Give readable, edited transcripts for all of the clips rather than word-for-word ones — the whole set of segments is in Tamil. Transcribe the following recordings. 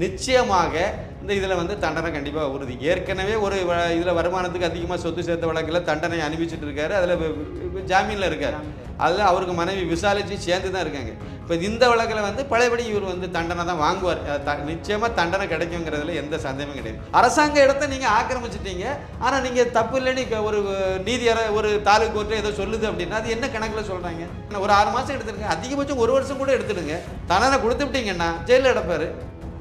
நிச்சயமாக இந்த இதில் வந்து தண்டனை கண்டிப்பாக உறுதி. ஏற்கனவே ஒரு இதில் வருமானத்துக்கு அதிகமாக சொத்து சேர்த்த வழக்கில் தண்டனை அனுபவிச்சுட்டு இருக்காரு. அதில் ஜாமீனில் இருக்கார். அதில் அவருக்கு மனைவி விசாரிச்சு சேர்ந்து தான் இருக்காங்க. இப்போ இந்த வழக்கில் வந்து பழையபடி இவர் வந்து தண்டனை தான் வாங்குவார். நிச்சயமாக தண்டனை கிடைக்குங்கிறதுல எந்த சந்தேகமும் கிடையாது. அரசாங்க இடத்த நீங்கள் ஆக்கிரமிச்சிட்டீங்க, ஆனால் நீங்கள் தப்பு இல்லைன்னு ஒரு நீதி ஒரு தாலுக்கு கோர்ட்டு ஏதோ சொல்லுது அப்படின்னா அது என்ன கணக்கில் சொல்கிறாங்க? ஒரு 6 மாதம் எடுத்துடுங்க, அதிகபட்சம் 1 வருஷம் கூட எடுத்துடுங்க. தண்டனை கொடுத்து விட்டீங்கன்னா ஜெயிலில் எடுப்பார்.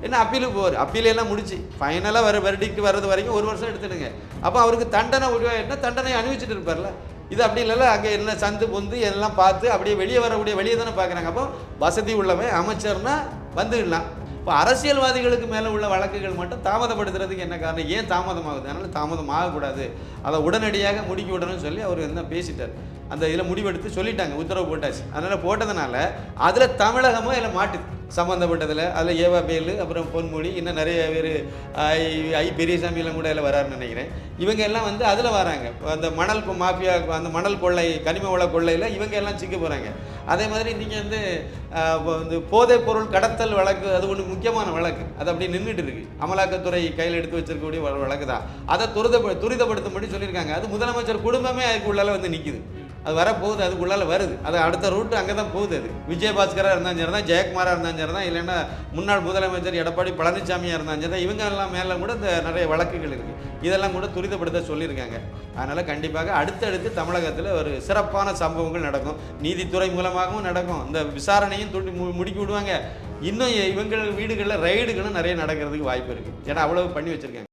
என்ன அப்பீலுக்கு போவார். அப்பீலெல்லாம் முடிச்சு ஃபைனலாக வெர்டிக்ட் வர்றது வரைக்கும் 1 வருஷம் எடுத்துடுங்க. அப்போ அவருக்கு தண்டனை உருவாயிட்டா தண்டனை அனுபவிச்சுட்டு இருப்பார்ல. இது அப்படி இல்லைல்ல, அங்கே என்ன சந்து பொந்து எல்லாம் பார்த்து அப்படியே வெளியே வரக்கூடிய வெளியே தானே பார்க்குறாங்க. அப்போ வசதி உள்ளவன் அமைச்சர்னா வந்துடலாம். இப்போ அரசியல்வாதிகளுக்கு மேலே உள்ள வழக்குகள் மட்டும் தாமதப்படுத்துறதுக்கு என்ன காரணம்? ஏன் தாமதமாகுது? அதனால் தாமதம் ஆகக்கூடாது, அதை உடனடியாக முடிக்க விடணும்னு சொல்லி அவர் என்ன பேசிட்டார். அந்த இதில் முடிவெடுத்து சொல்லிட்டாங்க, உத்தரவு போட்டாச்சு. அதனால் போட்டதுனால அதில் தமிழகமும் இதில் மாட்டுது சம்மந்தப்பட்டதில். அதில் ஏவா பேலு, அப்புறம் பொன்முடி, இன்னும் நிறைய பேர் ஐ பெரியசாமியெல்லாம் கூட இதில் வராருன்னு நினைக்கிறேன். இவங்க எல்லாம் வந்து அதில் வராங்க. அந்த மணல் மாஃபியா, அந்த மணல் கொள்ளை, கனிம வள கொள்ளையில் இவங்க எல்லாம் சிக்க போகிறாங்க. அதே மாதிரி நீங்கள் வந்து இந்த போதைப் பொருள் கடத்தல் வழக்கு, அது ஒன்று முக்கியமான வழக்கு. அது அப்படி நின்றுட்டு இருக்குது. அமலாக்கத்துறை கையில் எடுத்து வச்சிருக்கக்கூடிய வழக்கு தான். அதை துரிதப்படுத்தும்படி சொல்லியிருக்காங்க. அது முதலமைச்சர் குடும்பமே அதுக்குள்ளால வந்து நிற்குது. அது வரப்போகுது, அதுக்குள்ளால வருது. அது அடுத்த ரூட்டு அங்கே தான் போகுது. அது விஜயபாஸ்கராக இருந்தாலும் சரி தான், ஜெயக்குமாராக இருந்தாலும் சரி தான், இல்லைன்னா முன்னாள் முதலமைச்சர் எடப்பாடி பழனிசாமியாக இருந்தாலும் சரி தான், இவங்க எல்லாம் மேலே கூட இந்த நிறைய வழக்குகள் இருக்குது. இதெல்லாம் கூட துரிதப்படுத்த சொல்லியிருக்காங்க. அதனால் கண்டிப்பாக அடுத்தடுத்து தமிழகத்தில் ஒரு சிறப்பான சம்பவங்கள் நடக்கும். நீதித்துறை மூலமாகவும் நடக்கும். இந்த விசாரணையும் முடுக்கி விடுவாங்க. இன்னும் இவங்க வீடுகளில் ரைடுகளும் நிறைய நடக்கிறதுக்கு வாய்ப்பு இருக்குது. ஏன்னா அவ்வளவு பண்ணி வச்சுருக்காங்க.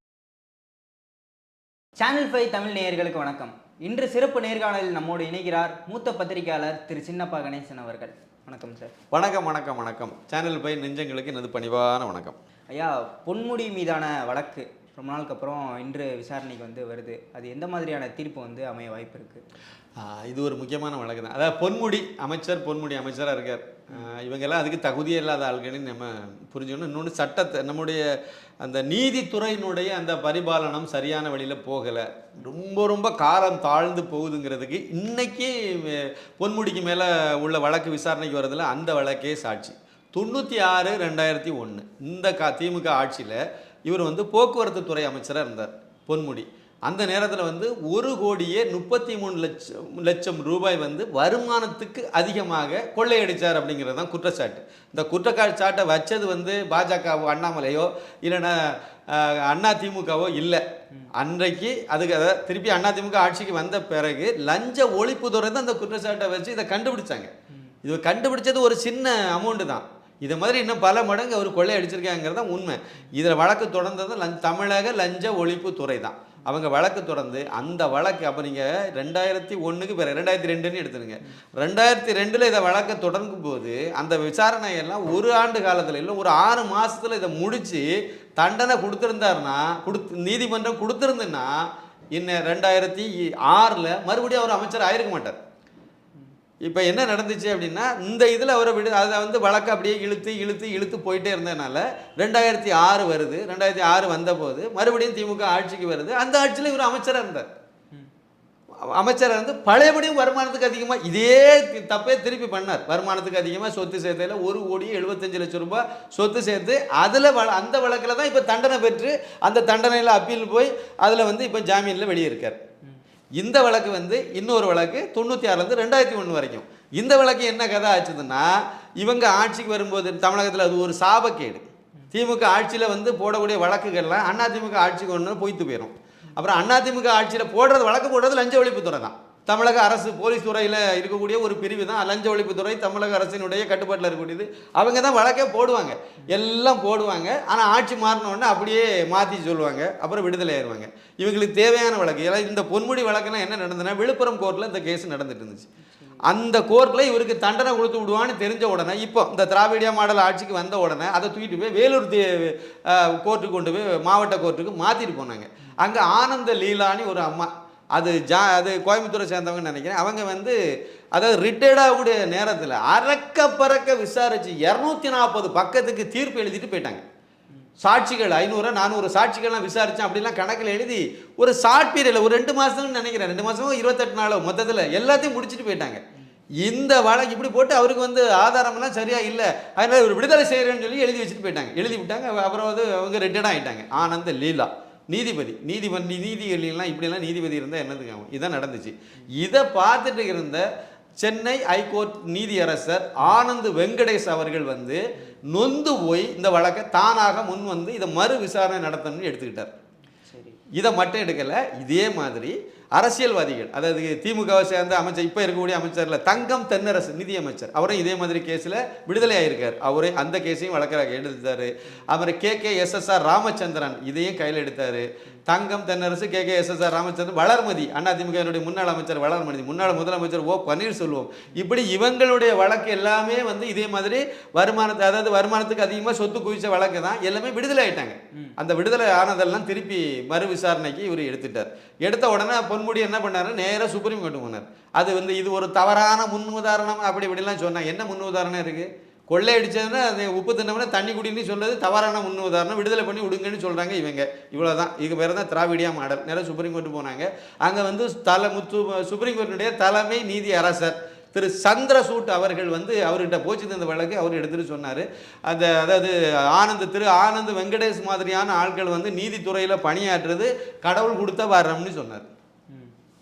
சேனல் 5 தமிழ் நேயர்களுக்கு வணக்கம். இன்று சிறப்பு நேர்காணலில் நம்மோடு இணைகிறார் மூத்த பத்திரிகையாளர் திரு சின்னப்பா கணேசன் அவர்கள். வணக்கம் சார். வணக்கம் வணக்கம் வணக்கம். சேனல் 5 நெஞ்சங்களுக்கு எனது பணிவான வணக்கம். ஐயா, பொன்முடி மீதான வழக்கு ரொம்ப நாளுக்கு அப்புறம் இன்று விசாரணைக்கு வந்து வருது. அது எந்த மாதிரியான தீர்ப்பு வந்து அமைய வாய்ப்பு இருக்குது? இது ஒரு முக்கியமான வழக்கு தான். அதாவது பொன்முடி அமைச்சராக இருக்கார். இவங்கெல்லாம் அதுக்கு தகுதியே இல்லாத ஆள்கள்னு நம்ம புரிஞ்சுக்கணும். இன்னொன்று சட்டத்தை, நம்முடைய அந்த நீதித்துறையினுடைய அந்த பரிபாலனம் சரியான வழியில் போகலை, ரொம்ப காலம் தாழ்ந்து போகுதுங்கிறதுக்கு இன்னைக்கு பொன்முடிக்கு மேலே உள்ள வழக்கு விசாரணைக்கு வரதில்ல. அந்த வழக்கே சாட்சி. 96/2001 இந்த திமுக ஆட்சியில் இவர் வந்து போக்குவரத்து துறை அமைச்சராக இருந்தார் பொன்முடி. அந்த நேரத்தில் வந்து 1,33,00,000 ரூபாய் வந்து வருமானத்துக்கு அதிகமாக கொள்ளையடித்தார் அப்படிங்கிறது தான் குற்றச்சாட்டு. இந்த குற்றச்சாட்டை வச்சது வந்து பாஜகவோ அண்ணாமலையோ இல்லைன்னா அதிமுகவோ இல்லை. அன்றைக்கு அதுக்கு அதை திருப்பி அதிமுக ஆட்சிக்கு வந்த பிறகு லஞ்ச ஒழிப்புத்துறை தான் அந்த குற்றச்சாட்டை வச்சு இதை கண்டுபிடிச்சாங்க. இது கண்டுபிடிச்சது ஒரு சின்ன அமௌண்ட்டு தான். இதை மாதிரி இன்னும் பல மடங்கு அவர் கொள்ளை அடிச்சிருக்காங்கிறது தான் உண்மை. இதில் வழக்கு தொடர்ந்தது தமிழக லஞ்ச ஒழிப்புத்துறை தான். அவங்க வழக்கு தொடர்ந்து அந்த வழக்கு அப்போ நீங்கள் 2001க்கு பிறகு 2002ன்னு எடுத்துருங்க. 2002 இதை வழக்கை தொடங்கும் போது அந்த விசாரணையெல்லாம் 1 ஆண்டு காலத்தில் இல்லை, ஒரு 6 மாதத்தில் இதை முடித்து தண்டனை கொடுத்துருந்தாருன்னா, நீதிமன்றம் கொடுத்துருந்துன்னா இன்னும் 2006 மறுபடியும் அவர் அமைச்சர் ஆயிருக்க மாட்டார். இப்போ என்ன நடந்துச்சு அப்படின்னா, இந்த இதில் அவரை அதை வந்து வழக்கு அப்படியே இழுத்து போயிட்டே இருந்ததுனால 2006 வருது. 2006 வந்தபோது மறுபடியும் திமுக ஆட்சிக்கு வருது. அந்த ஆட்சியில் இவர் அமைச்சராக இருந்தார். அமைச்சராக இருந்து பழையபடியும் வருமானத்துக்கு அதிகமாக இதே தப்பே திருப்பி பண்ணார். வருமானத்துக்கு அதிகமாக சொத்து சேர்த்தையில் 1,75,00,000 ரூபாய் சொத்து சேர்த்து அதில் அந்த வழக்கில் தான் இப்போ தண்டனை பெற்று அந்த தண்டனையில் அப்பீல் போய் அதில் வந்து இப்போ ஜாமீனில் வெளியே இருக்கார். இந்த வழக்கு வந்து இன்னொரு வழக்கு 96 2001 வரைக்கும். இந்த வழக்கு என்ன கதை ஆச்சுதுன்னா, இவங்க ஆட்சிக்கு வரும்போது தமிழகத்தில் அது ஒரு சாபக்கேடு. திமுக ஆட்சியில் வந்து போடக்கூடிய வழக்குகள்லாம் அதிமுக ஆட்சிக்கு ஒன்று பொய்த்து போயிடும். அப்புறம் அதிமுக ஆட்சியில் வழக்கு போடுறது லஞ்ச ஒழிப்புத்துறை தான். தமிழக அரசு போலீஸ் துறையில் இருக்கக்கூடிய ஒரு பிரிவு தான் லஞ்ச ஒழிப்புத்துறை. தமிழக அரசினுடைய கட்டுப்பாட்டில் இருக்கக்கூடியது. அவங்க தான் வழக்கே போடுவாங்க, எல்லாம் போடுவாங்க. ஆனால் ஆட்சி மாறினோடனே அப்படியே மாற்றி சொல்லுவாங்க, அப்புறம் விடுதலை ஆயிடுவாங்க. இவங்களுக்கு தேவையான வழக்கு. ஏன்னா இந்த பொன்முடி வழக்குலாம் என்ன நடந்ததுன்னா, விழுப்புரம் கோர்ட்டில் இந்த கேஸ் நடந்துட்டு இருந்துச்சு. அந்த கோர்ட்டில் இவருக்கு தண்டனை கொடுத்து விடுவான்னு தெரிஞ்ச உடனே, இப்போ இந்த திராவிடியா மாடல் ஆட்சிக்கு வந்த உடனே அதை தூக்கிட்டு போய் வேலூர் கோர்ட்டுக்கு கொண்டு போய் மாவட்ட கோர்ட்டுக்கு மாற்றிட்டு போனாங்க. அங்கே ஆனந்த லீலானி ஒரு அம்மா, அது கோயம்புத்தூரை சேர்ந்தவங்கன்னு நினைக்கிறேன். அவங்க வந்து அதாவது ரிட்டையர்டாகக்கூடிய நேரத்தில் அறக்க பறக்க விசாரித்து 240 பக்கத்துக்கு தீர்ப்பு எழுதிட்டு போயிட்டாங்க. சாட்சிகள் 500-400 சாட்சிகள்லாம் விசாரித்தேன் அப்படிலாம் கணக்கில் எழுதி ஒரு ஷார்ட் பீரியடில் ஒரு 2 மாதம்னு நினைக்கிறேன், 2 மாதமோ 28 நாளோ மொத்தத்தில் எல்லாத்தையும் முடிச்சுட்டு போயிட்டாங்க. இந்த வழக்கு இப்படி போட்டு அவருக்கு வந்து ஆதாரம்லாம் சரியா இல்லை, அதனால ஒரு விடுதலை செய்கிறேன்னு சொல்லி எழுதி வச்சுட்டு போயிட்டாங்க. எழுதி விட்டாங்க. அப்புறம் வந்து அவங்க ரிட்டர்ன் ஆகிட்டாங்க. ஆனந்த லீலா நீதிபதிகள்லாம் இப்படியெல்லாம் நீதிபதி இருந்தால் என்னதுக்கு ஆகும்? இதான் நடந்துச்சு. இதை பார்த்துட்டு இருந்த சென்னை ஹைகோர்ட் நீதியரசர் ஆனந்த் வெங்கடேஷ் அவர்கள் வந்து நொந்து போய் இந்த வழக்கை தானாக முன் வந்து இதை மறு விசாரணை நடத்தணும்னு எடுத்துக்கிட்டார். சரி. இதை மட்டும் எடுக்கலை, இதே மாதிரி அரசியல்வாதிகள், அதாவது திமுகவை சேர்ந்த அமைச்சர், இப்போ இருக்கக்கூடிய அமைச்சரில் தங்கம் தென்னரசு நிதியமைச்சர், அவரும் இதே மாதிரி கேஸில் விடுதலை ஆகியிருக்கார். அவரே அந்த கேஸையும் வழக்கராக எடுத்தார். அவர் KKSSR ராமச்சந்திரன் இதையும் கையில் எடுத்தார். தங்கம் தென்னரசு, KKSSR ராமச்சந்திரன், வளர்மதி அதிமுகவினுடைய முன்னாள் அமைச்சர் வளர்மதி, முன்னாள் முதலமைச்சர் O பன்னீர்செல்வம், இப்படி இவங்களுடைய வழக்கு எல்லாமே வந்து இதே மாதிரி வருமானத்தை, அதாவது வருமானத்துக்கு அதிகமாக சொத்து குவிச்ச வழக்கு தான். எல்லாமே விடுதலை ஆயிட்டாங்க. அந்த விடுதலை ஆனதெல்லாம் திருப்பி மறு விசாரணைக்கு இவர் எடுத்துட்டார். எடுத்த உடனே பொன்முடி என்ன பண்ணாரு, நேராக சுப்ரீம் கோர்ட்டு போனார். அது வந்து இது ஒரு தவறான முன் உதாரணம் அப்படி இப்படிலாம் சொன்னாங்க. என்ன முன் உதாரணம் இருக்குது? கொள்ளையடிச்சதுன்னா அது உப்பு தின்னம்னா தண்ணி குடின்னு சொல்றது தவறான முன் உதாரணம், விடுதலை பண்ணி விடுங்கன்னு சொல்கிறாங்க இவங்க. இவ்வளோதான். இதுக்கு பேர் தான் திராவிடியா மாடல். நேராக சுப்ரீம் கோர்ட்டு போனாங்க. அங்கே வந்து சுப்ரீம் கோர்ட்டினுடைய தலைமை நீதி அரசர் திரு சந்திரசூட் அவர்கள் வந்து அவர்கிட்ட போச்சு இந்த வழக்கு அவர் எடுத்துகிட்டு சொன்னார். அதாவது ஆனந்த் வெங்கடேஷ் மாதிரியான ஆட்கள் வந்து நீதித்துறையில் பணியாற்றுறது கடவுள் கொடுத்த வரம்னு சொன்னார்.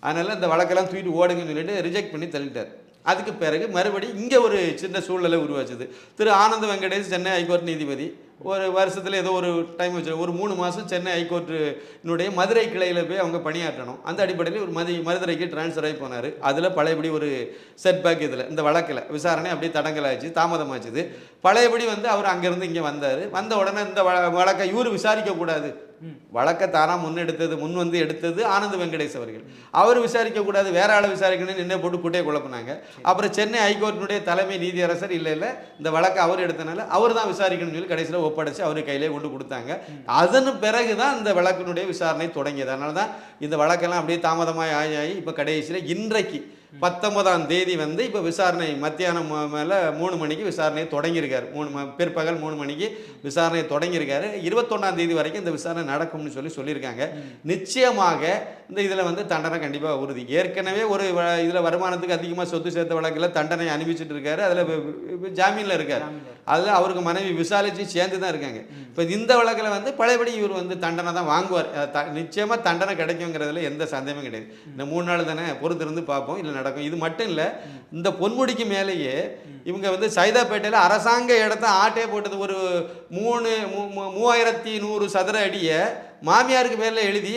அதனால் இந்த வழக்கெல்லாம் தூக்கிட்டு ஓடுங்கன்னு சொல்லிட்டு ரிஜெக்ட் பண்ணி தள்ளிட்டார். அதுக்கு பிறகு மறுபடியும் இங்கே ஒரு சின்ன சூழ்நிலை உருவாச்சுது. திரு ஆனந்த் வெங்கடேஷ் சென்னை ஹைகோர்ட் நீதிபதி ஒரு வருஷத்தில் ஏதோ ஒரு டைம் வச்சு ஒரு 3 மாதம் சென்னை ஹைகோர்ட்டினுடைய மதுரை கிளையில் போய் அவங்க பணியாற்றணும். அந்த அடிப்படையில் ஒரு மதுரைக்கு டிரான்ஸ்ஃபர் ஆகி போனார். அதில் பழையபடி ஒரு செட்பேக் இதில் இந்த வழக்கில் விசாரணை அப்படியே தடங்கலாச்சு, தாமதமாச்சுது. பழையபடி வந்து அவர் அங்கேருந்து இங்கே வந்தார். வந்த உடனே இந்த வழக்கை இவர் விசாரிக்கக்கூடாது, வழக்கை தானாக முன் வந்து எடுத்தது ஆனந்த் வெங்கடேஷ் அவர்கள். அவர் விசாரிக்கக்கூடாது, வேற ஆளை விசாரிக்கணும்னு நின்று போட்டு குட்டையை குழப்பினாங்க. அப்புறம் சென்னை ஹைகோர்ட்டினுடைய தலைமை நீதியரசர் இல்லை இந்த வழக்கை அவர் எடுத்தனால அவர் தான் விசாரிக்கணும்னு சொல்லி கடைசியில் ஒப்படைச்சு அவர் கையிலே கொண்டு கொடுத்தாங்க. அதன் பிறகு தான் இந்த வழக்கினுடைய விசாரணை தொடங்கியது. அதனால தான் இந்த வழக்கெல்லாம் அப்படியே தாமதமாக ஆகி இப்போ கடைசியில் இன்றைக்கு 19ஆம் தேதி வந்து இப்போ விசாரணை மத்தியானம் மேலே 3 மணிக்கு விசாரணையை தொடங்கியிருக்காரு. பிற்பகல் 3 மணிக்கு விசாரணையை தொடங்கியிருக்காரு. 21ஆம் தேதி வரைக்கும் இந்த விசாரணை நடக்கும்னு சொல்லியிருக்காங்க. நிச்சயமாக இந்த இதில் வந்து தண்டனை கண்டிப்பாக உறுதி. ஏற்கனவே ஒரு இதில் வருமானத்துக்கு அதிகமாக சொத்து சேர்த்த வழக்கில் தண்டனை அனுபவிச்சுட்டு இருக்காரு. அதில் ஜாமீனில் இருக்கார். அதில் அவருக்கு மனைவி விசாரிச்சு சேர்ந்து தான் இருக்காங்க. இப்போ இந்த வழக்கில் வந்து பழையபடி இவர் வந்து தண்டனை தான் வாங்குவார். நிச்சயமாக தண்டனை கிடைக்குங்கிறதுல எந்த சந்தேகமும் கிடையாது. இந்த 3 நாள் தானே பொறுத்திருந்து பார்ப்போம், இல்லை நடக்கும். இது மட்டும் இல்லை, இந்த பொன்முடிக்கு மேலேயே இவங்க வந்து சைதாப்பேட்டையில் அரசாங்க இடத்த ஆட்டே போட்டது ஒரு 3100 சதுர அடியை மாமியாருக்கு பேரில் எழுதி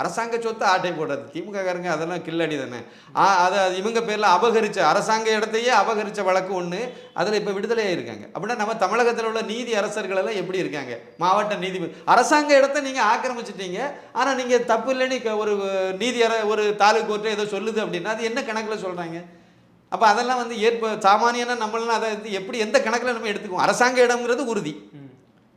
அரசாங்க சொத்து ஆட்டை போடுறது திமுககாரங்க. அதெல்லாம் கில்லடி தானே. அதை இவங்க பேரில் அபகரித்த அரசாங்க இடத்தையே அபகரித்த வழக்கு ஒன்று. அதில் இப்போ விடுதலையாக இருக்காங்க. அப்படின்னா நம்ம தமிழகத்தில் உள்ள நீதி அரசர்கள் எல்லாம் எப்படி இருக்காங்க? மாவட்ட நீதிபதி அரசாங்க இடத்த நீங்கள் ஆக்கிரமிச்சிட்டீங்க, ஆனால் நீங்கள் தப்பு இல்லைன்னு ஒரு ஒரு தாலுக்கு கோர்ட்டு ஏதோ சொல்லுது அப்படின்னா அது என்ன கணக்கில் சொல்கிறாங்க? அப்போ அதெல்லாம் வந்து சாமானியனா நம்மளாம் அதை வந்து எப்படி எந்த கணக்கில் நம்ம எடுத்துக்குவோம்? அரசாங்க இடம்ங்கிறது உறுதி.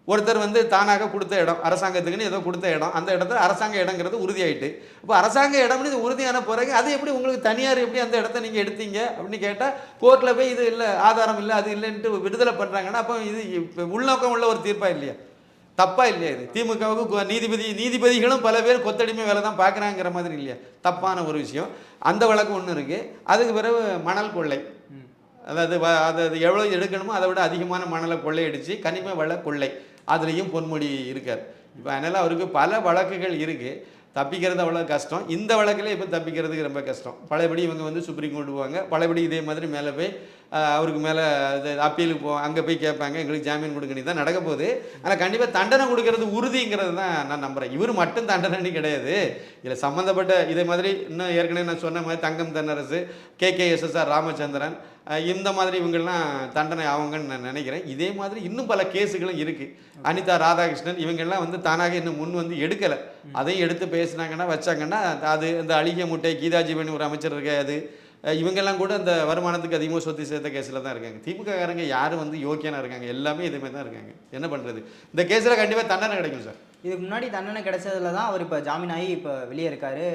ஒருத்தர் வந்து தானாக கொடுத்த இடம், அரசாங்கத்துக்குன்னு ஏதோ கொடுத்த இடம், அந்த இடத்துல அரசாங்க இடங்கிறது உறுதியாயிட்டு. இப்போ அரசாங்க இடம்னு இது உறுதியான பிறகு அது எப்படி உங்களுக்கு தனியார் எப்படி அந்த இடத்த நீங்கள் எடுத்தீங்க அப்படின்னு கேட்டால் கோர்ட்டில் போய் இது இல்லை, ஆதாரம் இல்லை, அது இல்லைன்ட்டு விடுதலை பண்ணுறாங்கன்னா அப்போ இது உள்நோக்கம் உள்ள ஒரு தீர்ப்பாக இல்லையா? தப்பா இல்லையா? இது திமுகவுக்கு நீதிபதிகளும் பல பேர் கொத்தடிமை வேலை தான் பார்க்குறாங்கிற மாதிரி இல்லையா? தப்பான ஒரு விஷயம். அந்த வழக்கு ஒன்று இருக்குது. அதுக்கு பிறகு மணல் கொள்ளை, அதாவது எவ்வளோ எடுக்கணுமோ அதை விட அதிகமான மணலை கொள்ளையடிச்சு கனிம வள கொள்ளை, அதுலேயும் பொன்முடி இருக்கார். இப்போ அதனால் அவருக்கு பல வழக்குகள் இருக்குது. தப்பிக்கிறது அவ்வளோ கஷ்டம். இந்த வழக்கில் இப்போ தப்பிக்கிறதுக்கு ரொம்ப கஷ்டம். பழையபடி இவங்க வந்து சுப்ரீம் கோர்ட்டு போவாங்க, பழையபடி இதே மாதிரி மேலே போய் அவருக்கு மேலே அப்பீலுக்கு போவாங்க, அங்கே போய் கேட்பாங்க, எங்களுக்கு ஜாமீன் கொடுக்கணும் தான் நடக்க போகுது. ஆனால் கண்டிப்பாக தண்டனை கொடுக்கறது உறுதிங்கிறது தான் நான் நம்புகிறேன். இவர் மட்டும் தண்டனை கிடையாது, இதில் சம்மந்தப்பட்ட இதே மாதிரி இன்னும் ஏற்கனவே நான் சொன்ன மாதிரி தங்கம் தென்னரசு, KKSSR ராமச்சந்திரன், இந்த மாதிரி இவங்கெல்லாம் தண்டனை ஆகுங்கன்னு நான் நினைக்கிறேன். இதே மாதிரி இன்னும் பல கேஸுகளும் இருக்குது. அனிதா ராதாகிருஷ்ணன் இவங்கெல்லாம் வந்து தானாக இன்னும் முன் வந்து எடுக்கலை. அதையும் எடுத்து பேசினாங்கன்னா வச்சாங்கன்னா அது இந்த அழிக முட்டை கீதாஜீவன் ஒரு அமைச்சர் இருக்காது, இவங்கெல்லாம் கூட அந்த வருமானத்துக்கு அதிகமாக சொத்து சேர்த்த கேஸில் தான் இருக்காங்க. திமுககாரங்க யாரும் வந்து யோக்கியனாக இருக்காங்க, எல்லாமே இதுமாதிரி தான் இருக்காங்க. என்ன பண்ணுறது? இந்த கேஸில் கண்டிப்பாக தண்டனை கிடைக்கும் சார். இதுக்கு முன்னாடி தண்டனை கிடைச்சதுல தான் அவர் இப்போ ஜாமீன் ஆகி இப்போ வெளியே இருக்காரு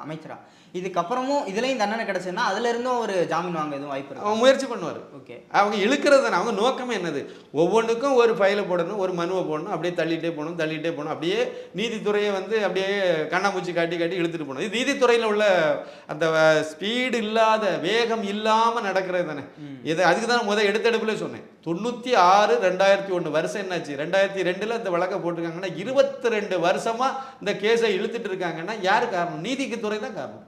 அமைச்சரா. இதுக்கப்புறமும் இதுலேயும் தண்டனை கிடைச்சதுன்னா அதுல இருந்தும் ஒரு ஜாமீன் வாங்க எதுவும் வாய்ப்பு இருக்கு? அவன் முயற்சி பண்ணுவார். ஓகே. அவங்க இழுக்கிறது தானே, அவங்க நோக்கமே என்னது, ஒவ்வொன்றுக்கும் ஒரு ஃபைலை போடணும், ஒரு மனுவை போடணும், அப்படியே தள்ளிட்டே போகணும், அப்படியே நீதித்துறையை வந்து அப்படியே கண்ணாமூச்சி காட்டி இழுத்துட்டு போகணும். இது நீதித்துறையில் உள்ள அந்த ஸ்பீடு இல்லாத, வேகம் இல்லாமல் நடக்கிறது தானே. இதை அதுக்கு தான் எடுத்தெடுப்பில் சொன்னேன். 96/2001 வருஷம் என்னாச்சு, 2002 இந்த வழக்கை போட்டிருக்காங்கன்னா 22 வருஷமா இந்த கேஸை இழுத்துட்டு இருக்காங்கன்னா யார் காரணம்? நீதித்துறை தான் காரணம்.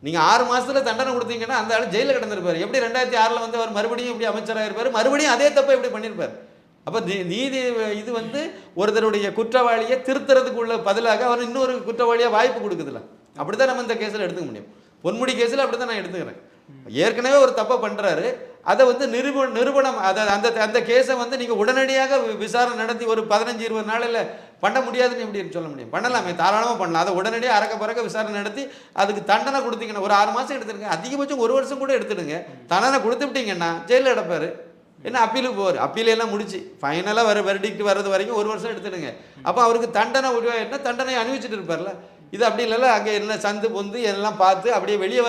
நீங்கள் 6 மாதத்தில் தண்டனை கொடுத்தீங்கன்னா அந்த ஆள் ஜெயிலில் கிடந்திருப்பார். எப்படி 2006 வந்து அவர் மறுபடியும் இப்படி அமைச்சராக இருப்பார், மறுபடியும் அதே தப்பை எப்படி பண்ணியிருப்பார். அப்போ நீதி இது வந்து ஒருத்தருடைய குற்றவாளியை திருத்துறதுக்குள்ள பதிலாக அவர் இன்னொரு குற்றவாளியாக வாய்ப்பு கொடுக்குதுல்ல. அப்படி தான் நம்ம இந்த கேஸில் எடுத்துக்க முடியும். பொன்முடி கேஸில் அப்படி தான் நான் எடுத்துக்கிறேன். ஏற்கனவே ஒரு தப்பை பண்ணுறாரு, அதை வந்து நிரூபணம் அதை அந்த கேஸை வந்து நீங்கள் உடனடியாக விசாரணை நடத்தி ஒரு 15-20 நாளில் பண்ண முடியாதுன்னு எப்படி சொல்ல முடியும்? பண்ணலாமே, தாராளமாக பண்ணலாம். அதை உடனடியாக அறக்க பறக்க விசாரணை நடத்தி அதுக்கு தண்டனை கொடுத்தீங்கன்னா ஒரு 6 மாதம் எடுத்துடுங்க, அதிகபட்சம் 1 வருஷம் கூட எடுத்துடுங்க. தண்டனை கொடுத்துட்டீங்கன்னா ஜெயிலில் கிடப்பார். என்ன அப்பீலுக்கு போவார், அப்பீலெல்லாம் முடிச்சு ஃபைனலாக வெர்டிக்ட் வர்றது வரைக்கும் 1 வருஷம் எடுத்துடுங்க. அப்போ அவருக்கு தண்டனை என்ன தண்டனை அனுபவிச்சுட்டு இருப்பார்ல. இது அப்படி இல்லைல்ல, அங்கே என்ன சந்து பொந்து எல்லாம் பார்த்து அப்படியே வெளியே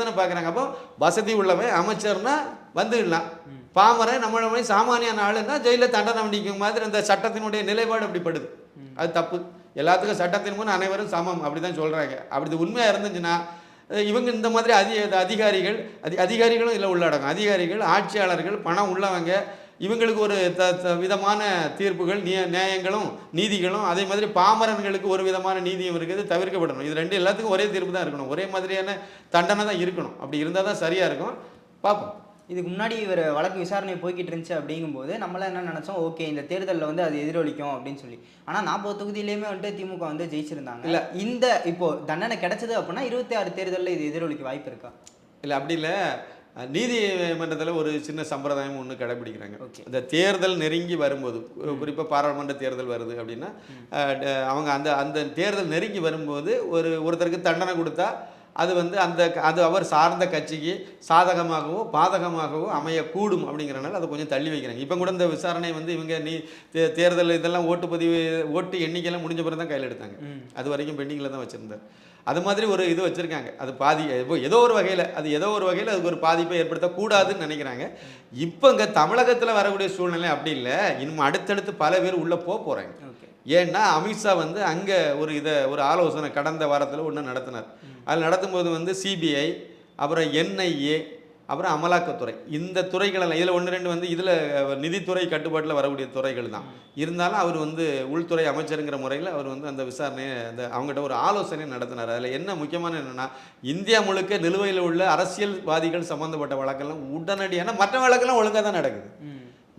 தானே பார்க்குறாங்க. அப்போ வசதி உள்ளவன் அமைச்சர்னா வந்துடலாம், பாமரன் நம்மள சாமானியான ஆளுன்னா ஜெயிலில் தண்டனை வண்டிக்கும் மாதிரி அந்த சட்டத்தினுடைய நிலைப்பாடு அப்படி படுது. அது தப்பு. எல்லாத்துக்கும் சட்டத்தின் முன் அனைவரும் சமம் அப்படி தான் சொல்கிறாங்க. அப்படி உண்மையாக இருந்துச்சுன்னா இவங்க இந்த மாதிரி அதிகாரிகளும் இல்லை உள்ளடக்கம். அதிகாரிகள், ஆட்சியாளர்கள், பணம் உள்ளவங்க, இவங்களுக்கு ஒரு விதமான தீர்ப்புகள், நியாயங்களும் நீதிகளும், அதே மாதிரி பாமரன்களுக்கு ஒரு விதமான நீதியும் இருக்குது, தவிர்க்கப்படணும். இது ரெண்டு எல்லாத்துக்கும் ஒரே தீர்ப்பு தான் இருக்கணும், ஒரே மாதிரியான தண்டனை தான் இருக்கணும். அப்படி இருந்தால் தான் சரியாக இருக்கும். பார்ப்போம். இதுக்கு முன்னாடி இவர் வழக்கு விசாரணை போய்கிட்டு இருந்துச்சு அப்படிங்கும்போது நம்மளாம் என்ன நினச்சோம், ஓகே இந்த தேர்தலில் வந்து அது எதிரொலிக்கும் அப்படின்னு சொல்லி. ஆனால் 40 தொகுதியிலையுமே வந்துட்டு திமுக வந்து ஜெயிச்சிருந்தாங்க. இல்லை இந்த இப்போ தண்டனை கிடைச்சது அப்படின்னா 26 தேர்தலில் இது எதிரொலிக்க வாய்ப்பு இருக்கா? இல்லை அப்படி இல்லை. நீதிமன்றத்தில் ஒரு சின்ன சம்பிரதாயம் ஒன்று கடைபிடிக்கிறாங்க. இந்த தேர்தல் நெருங்கி வரும்போது, குறிப்பாக பாராளுமன்ற தேர்தல் வருது அப்படின்னா அவங்க அந்த தேர்தல் நெருங்கி வரும்போது ஒருத்தருக்கு தண்டனை கொடுத்தா அது வந்து அது அவர் சார்ந்த கட்சிக்கு சாதகமாகவோ பாதகமாகவோ அமையக்கூடும் அப்படிங்கிறனால அதை கொஞ்சம் தள்ளி வைக்கிறாங்க. இப்போ கூட இந்த விசாரணை வந்து இவங்க தேர்தல் இதெல்லாம் ஓட்டு எண்ணிக்கையெல்லாம் முடிஞ்ச பிறகு தான் கையில் எடுத்தாங்க. அது வரைக்கும் பெண்டிங்கில் தான் வச்சுருந்தார். அது மாதிரி ஒரு இது வச்சுருக்காங்க. அது ஏதோ ஒரு வகையில் அதுக்கு ஒரு பாதிப்பை ஏற்படுத்தக்கூடாதுன்னு நினைக்கிறாங்க. இப்போ இங்கே தமிழகத்தில் வரக்கூடிய சூழ்நிலை அப்படி இல்லை. இன்னும் அடுத்தடுத்து பல பேர் உள்ளே போகிறாங்க. ஏன்னா அமித்ஷா வந்து அங்கே ஒரு ஆலோசனை கடந்த வாரத்தில் ஒன்று நடத்தினார். அதில் நடத்தும்போது வந்து சிபிஐ, அப்புறம் என்ஐஏ, அப்புறம் அமலாக்கத்துறை, இந்த துறைகளெல்லாம் இதில் 1-2 வந்து இதில் நிதித்துறை கட்டுப்பாட்டில் வரக்கூடிய துறைகள் தான். இருந்தாலும் அவர் வந்து உள்துறை அமைச்சருங்கிற முறையில் அவர் வந்து அந்த விசாரணையை அவங்ககிட்ட ஒரு ஆலோசனை நடத்தினார். அதில் என்ன முக்கியமான என்னென்னா, இந்தியா முழுக்க நிலுவையில் உள்ள அரசியல்வாதிகள் சம்மந்தப்பட்ட வழக்கெல்லாம் உடனடியான, மற்ற வழக்கெல்லாம் ஒழுங்காக தான் நடக்குது.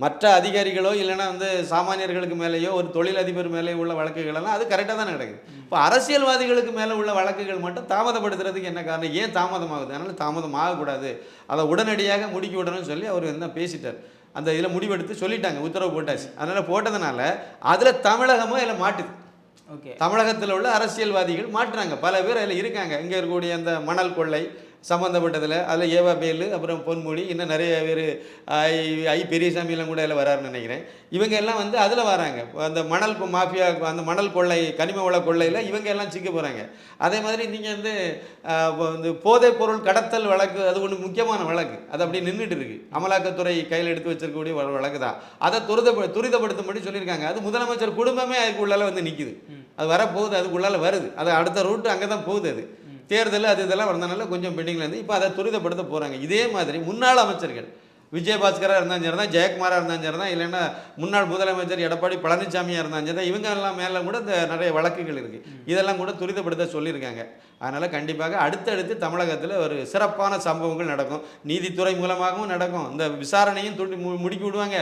மற்ற அதிகாரிகளோ இல்லைன்னா வந்து சாமானியர்களுக்கு மேலேயோ ஒரு தொழிலதிபர் மேலே உள்ள வழக்குகளெல்லாம் அது கரெக்டாக தான் நடக்குது. இப்போ அரசியல்வாதிகளுக்கு மேலே உள்ள வழக்குகள் மட்டும் தாமதப்படுத்துறதுக்கு என்ன காரணம், ஏன் தாமதமாகுது? அதனால் தாமதம் ஆகக்கூடாது, அதை உடனடியாக முடிக்கி விடணும்னு சொல்லி அவர் என்ன பேசிட்டார். அந்த இதில் முடிவெடுத்து சொல்லிட்டாங்க, உத்தரவு போட்டாச்சு. அதனால் போட்டதுனால அதில் தமிழகமும் இதில் மாட்டுது. தமிழகத்தில் உள்ள அரசியல்வாதிகள் மாட்டுறாங்க, பல பேர் அதில் இருக்காங்க. இங்கே இருக்கக்கூடிய அந்த மணல் கொள்ளை சம்மந்தப்பட்டதில் அதில் ஏவா பேலு, அப்புறம் பொன்முடி, இன்னும் நிறைய பேர் பெரியசாமியெல்லாம் கூட அதில் வராருன்னு நினைக்கிறேன். இவங்க எல்லாம் வந்து அதில் வராங்க. அந்த மணல் மாஃபியா, அந்த மணல் கொள்ளை, கனிம வள கொள்ளையில் இவங்க எல்லாம் சிக்க போகிறாங்க. அதே மாதிரி நீங்கள் வந்து இந்த போதைப் பொருள் கடத்தல் வழக்கு, அது ஒன்று முக்கியமான வழக்கு, அது அப்படி நின்றுட்டு இருக்குது. அமலாக்கத்துறை கையில் எடுத்து வச்சிருக்கக்கூடிய வழக்கு தான். அதை துரிதப்படுத்தும்படி சொல்லியிருக்காங்க. அது முதலமைச்சர் குடும்பமே அதுக்குள்ளால வந்து நிற்குது. அது வரப்போகுது, அதுக்குள்ளால வருது. அது அடுத்த ரூட்டு அங்கே தான் போகுது. அது தேர்தல் இதெல்லாம் வந்தனால கொஞ்சம் பெண்டிங்கில் இருந்து இப்போ அதை துரிதப்படுத்த போகிறாங்க. இதே மாதிரி முன்னாள் அமைச்சர்கள் விஜயபாஸ்கராக இருந்தாலும் சரி தான், ஜெயக்குமாராக இருந்தாலும் சரி தான், இல்லைன்னா முன்னாள் முதலமைச்சர் எடப்பாடி பழனிசாமியாக இருந்தாலும் சரி தான், இவங்க எல்லாம் மேலே கூட இந்த நிறைய வழக்குகள் இருக்குது. இதெல்லாம் கூட துரிதப்படுத்த சொல்லியிருக்காங்க. அதனால் கண்டிப்பாக அடுத்தடுத்து தமிழகத்தில் ஒரு சிறப்பான சம்பவங்கள் நடக்கும். நீதித்துறை மூலமாகவும் நடக்கும். இந்த விசாரணையும் முடுக்கி விடுவாங்க.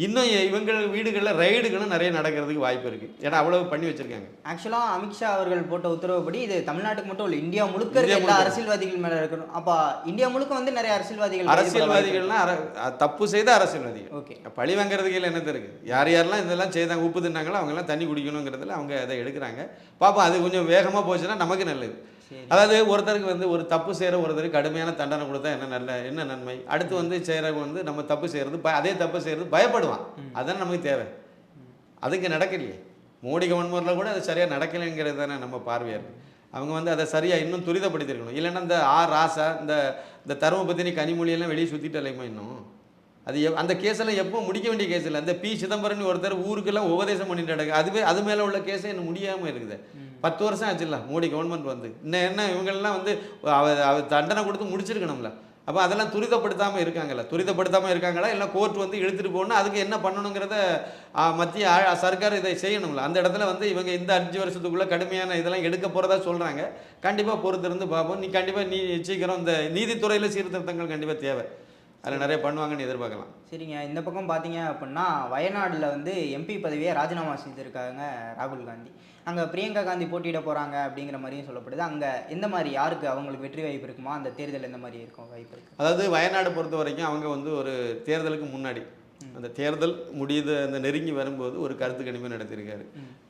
இன்னும் இவங்கள் வீடுகளில் ரைடுகளும் நிறைய நடக்கிறதுக்கு வாய்ப்பு இருக்குது. ஏன்னா அவ்வளவு பண்ணி வச்சுருக்காங்க. ஆக்சுவலாக அமித்ஷா அவர்கள் போட்ட உத்தரவுப்படி இது தமிழ்நாட்டுக்கு மட்டும் இல்லை, இந்தியா முழுக்க எல்லா அரசியல்வாதிகள் மேலே இருக்கணும். அப்போ இந்தியா முழுக்க வந்து நிறைய அரசியல்வாதிகள்லாம் தப்பு செய்த அரசியல்வாதிகள். ஓகே, பழி வாங்குறதுக்கு இல்லை என்னது இருக்குது. யாரெல்லாம் இதெல்லாம் செய்தாங்க, உப்பு தின்னாங்களோ அவங்கெல்லாம் தண்ணி குடிக்கணுங்கிறதுல அவங்க அதை எடுக்கிறாங்க. பார்ப்போம், அது கொஞ்சம் வேகமாக போச்சுன்னா நமக்கு நல்லது. அதாவது ஒருத்தருக்கு வந்து ஒரு தப்பு செய்கிற ஒருத்தருக்கு கடுமையான தண்டனை கொடுத்தா என்ன நன்மை? அடுத்து வந்து செய்கிறவங்க வந்து நம்ம தப்பு செய்கிறது, அதே தப்பு செய்கிறது பயப்படுவான். அதுதான் நமக்கு தேவை. அதுக்கு நடக்கலையே. மோடி கவர்மெண்ட்டில் கூட அது சரியாக நடக்கலைங்கிறது தானே நம்ம பார்வையாக இருக்குது. அவங்க வந்து அதை சரியாக இன்னும் துரிதப்படுத்திருக்கணும். இல்லைன்னா இந்த ராசா இந்த இந்த தருமபத்தினி கனிமொழியெல்லாம் வெளியே சுற்றிட்டு இல்லையுமா இன்னும் அது அந்த கேஸெல்லாம் எப்போ முடிக்க வேண்டிய கேஸ் இல்லை. அந்த சிதம்பரம்னு ஒருத்தர் ஊருக்கெல்லாம் உபதேசம் பண்ணிட்டு நடக்கு. அது மேலே உள்ள கேஸே இன்னும் முடியாமல் இருக்குது. 10 வருஷம் ஆச்சுல்ல மோடி கவர்மெண்ட் வந்து. இன்னும் என்ன இவங்கெல்லாம் வந்து அவ தண்டனை கொடுத்து முடிச்சிருக்கணும்ல. அப்போ அதெல்லாம் துரிதப்படுத்தாமல் இருக்காங்கல்ல. துரிதப்படுத்தாமல் இருக்காங்களா இல்லை கோர்ட் வந்து இழுத்துட்டு போகணும். அதுக்கு என்ன பண்ணணுங்கிறத மத்திய சர்க்கார் இதை செய்யணும்ல. அந்த இடத்துல வந்து இவங்க இந்த 5 வருஷத்துக்குள்ளே கடுமையான இதெல்லாம் எடுக்க போகிறதா சொல்கிறாங்க. கண்டிப்பாக பொறுத்திருந்து பார்ப்போம். கண்டிப்பாக சீக்கிரம் இந்த நீதித்துறையில் சீர்திருத்தங்கள் கண்டிப்பாக தேவை. அதில் நிறைய பண்ணுவாங்கன்னு எதிர்பார்க்கலாம். சரிங்க. இந்த பக்கம் பார்த்தீங்க அப்படின்னா வயநாடில் வந்து எம்பி பதவியை ராஜினாமா செய்திருக்காங்க ராகுல் காந்தி. அங்கே பிரியங்கா காந்தி போட்டியிட போகிறாங்க அப்படிங்கிற மாதிரியும் சொல்லப்படுது. அங்கே எந்த மாதிரி யாருக்கு அவங்களுக்கு வெற்றி வாய்ப்பு இருக்குமா? அந்த தேர்தல் எந்த மாதிரி இருக்கும் வாய்ப்பு இருக்குது? அதாவது வயநாடு பொறுத்த வரைக்கும் அவங்க வந்து ஒரு தேர்தலுக்கு முன்னாடி அந்த தேர்தல் முடியுது அந்த நெருங்கி வரும்போது ஒரு கருத்து கணிப்பு நடத்தியிருக்காரு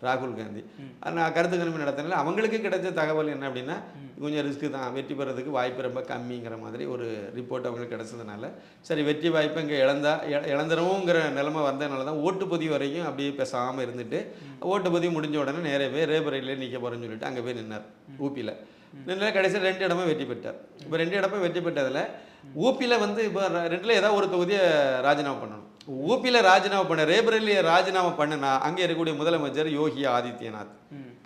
ராகுல் காந்தி. ஆனால் கருத்து கணிப்பு நடத்தினால அவங்களுக்கு கிடைச்ச தகவல் என்ன அப்படின்னா கொஞ்சம் ரிஸ்க்கு தான், வெற்றி பெறதுக்கு வாய்ப்பு ரொம்ப கம்மிங்கிற மாதிரி ஒரு ரிப்போர்ட் அவங்களுக்கு கிடைச்சதுனால சரி வெற்றி வாய்ப்பை இங்கே இழந்துருவோங்கிற நிலைமை வந்ததுனால தான் ஓட்டுப்பதிவு வரைக்கும் அப்படியே பேசாமல் இருந்துட்டு ஓட்டுப்பதிவு முடிஞ்ச உடனே நேரே போய் ரேபரேட்லேயே நிற்க போகிறேன்னு சொல்லிட்டு அங்கே போய் நின்னார் ஊபியில். நின்று கடைசியில் 2 இடமே வெற்றி பெற்றார். இப்போ 2 இடமே வெற்றி பெற்றதில் ஊபியில் வந்து இப்போ 2ல் ஏதாவது ஒரு தொகுதியை ராஜினாமா பண்ணணும். ஊபியில் ராஜினாமா பண்ண ரேபரேலியை ராஜினாமா பண்ணுனா அங்கே இருக்கக்கூடிய முதலமைச்சர் யோகி ஆதித்யநாத்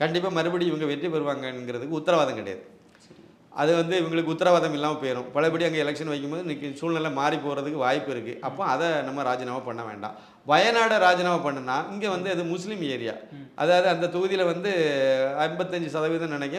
கண்டிப்பாக மறுபடியும் இவங்க வெற்றி பெறுவாங்கங்கிறதுக்கு உத்தரவாதம் கிடையாது. அது வந்து இவங்களுக்கு உத்தரவாதம் இல்லாமல் போயிடும். பலபடி அங்கே எலெக்ஷன் வைக்கும்போது இன்றைக்கி சூழ்நிலை மாறி போகிறதுக்கு வாய்ப்பு இருக்குது. அப்போ அதை நம்ம ராஜினாமா பண்ண வேண்டாம். வயநாடை ராஜினாமா பண்ணுனா இங்கே வந்து அது முஸ்லீம் ஏரியா. அதாவது அந்த தொகுதியில் வந்து 55% நினைக்க